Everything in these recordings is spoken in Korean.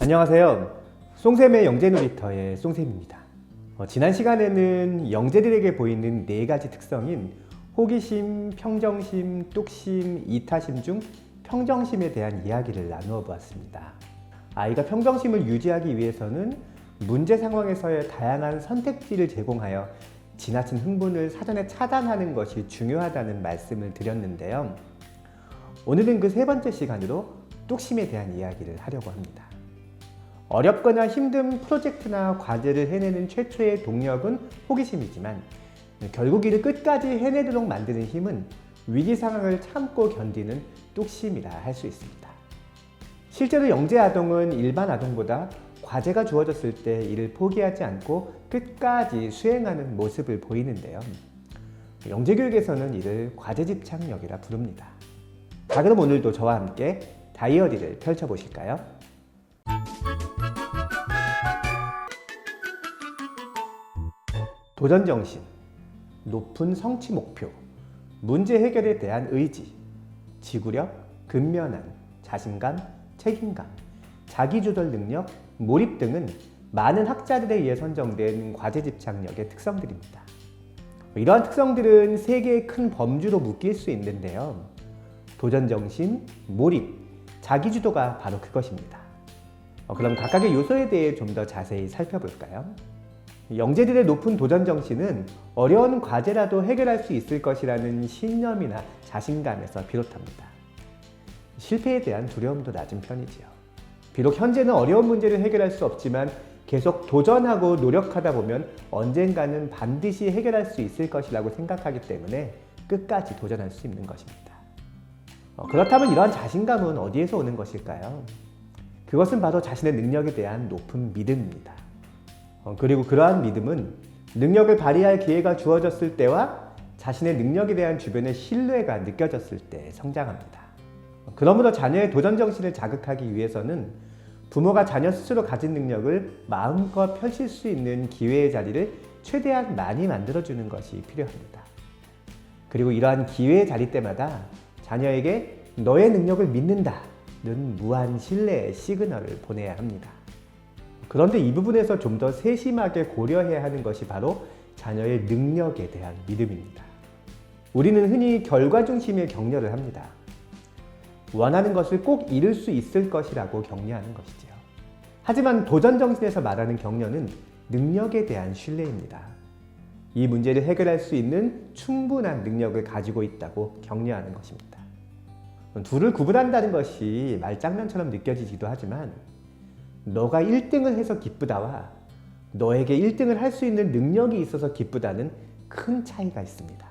안녕하세요. 송샘의 영재놀이터의 송샘입니다. 지난 시간에는 영재들에게 보이는 네 가지 특성인 호기심, 평정심, 뚝심, 이타심 중 평정심에 대한 이야기를 나누어 보았습니다. 아이가 평정심을 유지하기 위해서는 문제 상황에서의 다양한 선택지를 제공하여 지나친 흥분을 사전에 차단하는 것이 중요하다는 말씀을 드렸는데요. 오늘은 그 세 번째 시간으로 뚝심에 대한 이야기를 하려고 합니다. 어렵거나 힘든 프로젝트나 과제를 해내는 최초의 동력은 호기심이지만 결국 이를 끝까지 해내도록 만드는 힘은 위기 상황을 참고 견디는 뚝심이라 할 수 있습니다. 실제로 영재 아동은 일반 아동보다 과제가 주어졌을 때 이를 포기하지 않고 끝까지 수행하는 모습을 보이는데요. 영재 교육에서는 이를 과제 집착력이라 부릅니다. 자, 그럼 오늘도 저와 함께 다이어리를 펼쳐보실까요? 도전정신, 높은 성취 목표, 문제 해결에 대한 의지, 지구력, 근면함, 자신감, 책임감, 자기조절 능력, 몰입 등은 많은 학자들에 의해 선정된 과제 집착력의 특성들입니다. 이러한 특성들은 세 개의 큰 범주로 묶일 수 있는데요. 도전정신, 몰입, 자기주도가 바로 그것입니다. 그럼 각각의 요소에 대해 좀 더 자세히 살펴볼까요? 영재들의 높은 도전정신은 어려운 과제라도 해결할 수 있을 것이라는 신념이나 자신감에서 비롯합니다. 실패에 대한 두려움도 낮은 편이지요. 비록 현재는 어려운 문제를 해결할 수 없지만 계속 도전하고 노력하다 보면 언젠가는 반드시 해결할 수 있을 것이라고 생각하기 때문에 끝까지 도전할 수 있는 것입니다. 그렇다면 이러한 자신감은 어디에서 오는 것일까요? 그것은 바로 자신의 능력에 대한 높은 믿음입니다. 그리고 그러한 믿음은 능력을 발휘할 기회가 주어졌을 때와 자신의 능력에 대한 주변의 신뢰가 느껴졌을 때 성장합니다. 그러므로 자녀의 도전정신을 자극하기 위해서는 부모가 자녀 스스로 가진 능력을 마음껏 펼칠 수 있는 기회의 자리를 최대한 많이 만들어주는 것이 필요합니다. 그리고 이러한 기회의 자리 때마다 자녀에게 너의 능력을 믿는다는 무한 신뢰의 시그널을 보내야 합니다. 그런데 이 부분에서 좀 더 세심하게 고려해야 하는 것이 바로 자녀의 능력에 대한 믿음입니다. 우리는 흔히 결과 중심의 격려를 합니다. 원하는 것을 꼭 이룰 수 있을 것이라고 격려하는 것이지요. 하지만 도전정신에서 말하는 격려는 능력에 대한 신뢰입니다. 이 문제를 해결할 수 있는 충분한 능력을 가지고 있다고 격려하는 것입니다. 둘을 구분한다는 것이 말장난처럼 느껴지기도 하지만 너가 1등을 해서 기쁘다와 너에게 1등을 할 수 있는 능력이 있어서 기쁘다는 큰 차이가 있습니다.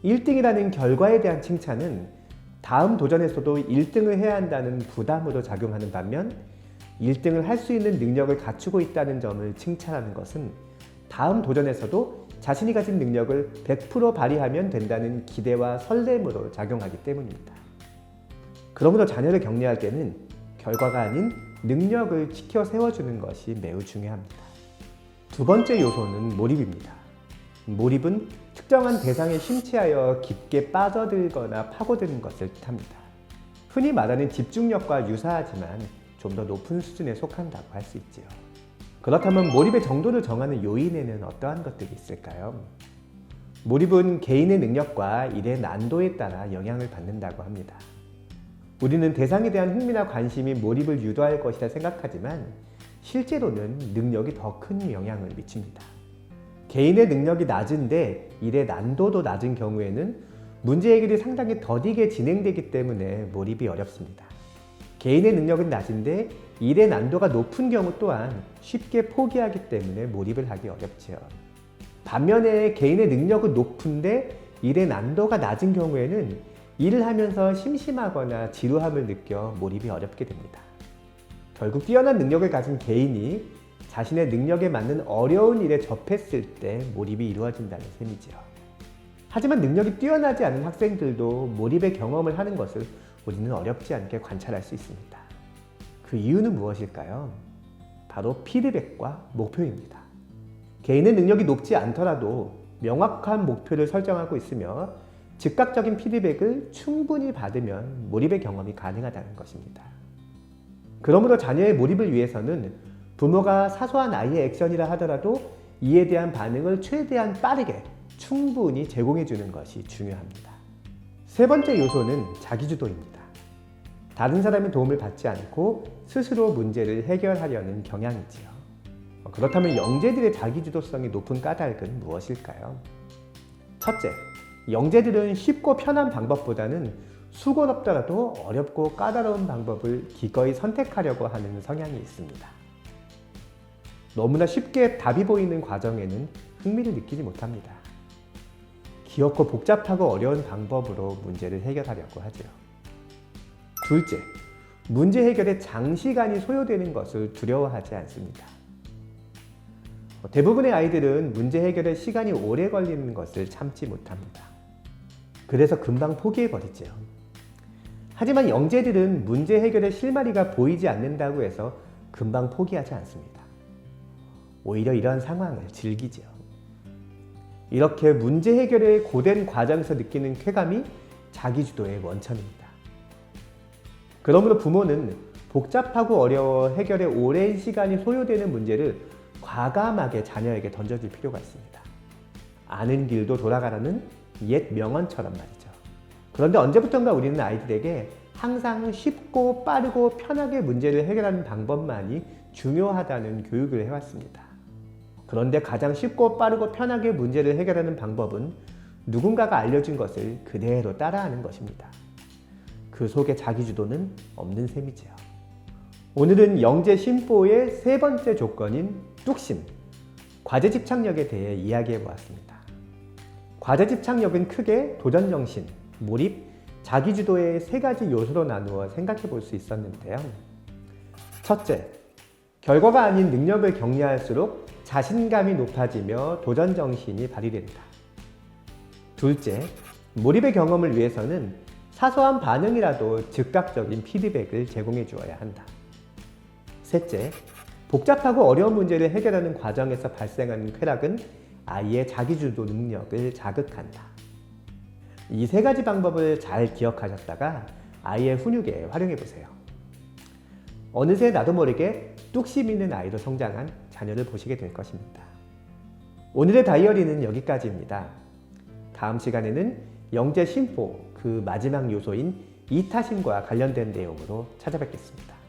1등이라는 결과에 대한 칭찬은 다음 도전에서도 1등을 해야 한다는 부담으로 작용하는 반면 1등을 할 수 있는 능력을 갖추고 있다는 점을 칭찬하는 것은 다음 도전에서도 자신이 가진 능력을 100% 발휘하면 된다는 기대와 설렘으로 작용하기 때문입니다. 그러므로 자녀를 격려할 때는 결과가 아닌 능력을 지켜 세워주는 것이 매우 중요합니다. 두 번째 요소는 몰입입니다. 몰입은 특정한 대상에 심취하여 깊게 빠져들거나 파고드는 것을 뜻합니다. 흔히 말하는 집중력과 유사하지만 좀 더 높은 수준에 속한다고 할 수 있지요. 그렇다면 몰입의 정도를 정하는 요인에는 어떠한 것들이 있을까요? 몰입은 개인의 능력과 일의 난도에 따라 영향을 받는다고 합니다. 우리는 대상에 대한 흥미나 관심이 몰입을 유도할 것이라 생각하지만 실제로는 능력이 더 큰 영향을 미칩니다. 개인의 능력이 낮은데 일의 난도도 낮은 경우에는 문제 해결이 상당히 더디게 진행되기 때문에 몰입이 어렵습니다. 개인의 능력은 낮은데 일의 난도가 높은 경우 또한 쉽게 포기하기 때문에 몰입을 하기 어렵지요. 반면에 개인의 능력은 높은데 일의 난도가 낮은 경우에는 일을 하면서 심심하거나 지루함을 느껴 몰입이 어렵게 됩니다. 결국 뛰어난 능력을 가진 개인이 자신의 능력에 맞는 어려운 일에 접했을 때 몰입이 이루어진다는 셈이지요. 하지만 능력이 뛰어나지 않은 학생들도 몰입의 경험을 하는 것을 우리는 어렵지 않게 관찰할 수 있습니다. 그 이유는 무엇일까요? 바로 피드백과 목표입니다. 개인의 능력이 높지 않더라도 명확한 목표를 설정하고 있으며 즉각적인 피드백을 충분히 받으면 몰입의 경험이 가능하다는 것입니다. 그러므로 자녀의 몰입을 위해서는 부모가 사소한 아이의 액션이라 하더라도 이에 대한 반응을 최대한 빠르게 충분히 제공해 주는 것이 중요합니다. 세 번째 요소는 자기주도입니다. 다른 사람의 도움을 받지 않고 스스로 문제를 해결하려는 경향이지요. 그렇다면 영재들의 자기주도성이 높은 까닭은 무엇일까요? 첫째, 영재들은 쉽고 편한 방법보다는 수고롭더라도 어렵고 까다로운 방법을 기꺼이 선택하려고 하는 성향이 있습니다. 너무나 쉽게 답이 보이는 과정에는 흥미를 느끼지 못합니다. 귀엽고 복잡하고 어려운 방법으로 문제를 해결하려고 하죠. 둘째, 문제 해결에 장시간이 소요되는 것을 두려워하지 않습니다. 대부분의 아이들은 문제 해결에 시간이 오래 걸리는 것을 참지 못합니다. 그래서 금방 포기해버리죠. 하지만 영재들은 문제 해결의 실마리가 보이지 않는다고 해서 금방 포기하지 않습니다. 오히려 이런 상황을 즐기죠. 이렇게 문제 해결의 고된 과정에서 느끼는 쾌감이 자기주도의 원천입니다. 그러므로 부모는 복잡하고 어려워 해결에 오랜 시간이 소요되는 문제를 과감하게 자녀에게 던져줄 필요가 있습니다. 아는 길도 돌아가라는 옛 명언처럼 말이죠. 그런데 언제부턴가 우리는 아이들에게 항상 쉽고 빠르고 편하게 문제를 해결하는 방법만이 중요하다는 교육을 해왔습니다. 그런데 가장 쉽고 빠르고 편하게 문제를 해결하는 방법은 누군가가 알려준 것을 그대로 따라하는 것입니다. 그 속에 자기주도는 없는 셈이지요. 오늘은 영재 심보의 세 번째 조건인 뚝심, 과제 집착력에 대해 이야기해 보았습니다. 과제 집착력은 크게 도전정신, 몰입, 자기주도의 세 가지 요소로 나누어 생각해 볼 수 있었는데요. 첫째, 결과가 아닌 능력을 격려할수록 자신감이 높아지며 도전정신이 발휘된다. 둘째, 몰입의 경험을 위해서는 사소한 반응이라도 즉각적인 피드백을 제공해 주어야 한다. 셋째, 복잡하고 어려운 문제를 해결하는 과정에서 발생하는 쾌락은 아이의 자기주도 능력을 자극한다. 이 세 가지 방법을 잘 기억하셨다가 아이의 훈육에 활용해 보세요. 어느새 나도 모르게 뚝심 있는 아이로 성장한 자녀를 보시게 될 것입니다. 오늘의 다이어리는 여기까지입니다. 다음 시간에는 영재 심보 그 마지막 요소인 이타심과 관련된 내용으로 찾아뵙겠습니다.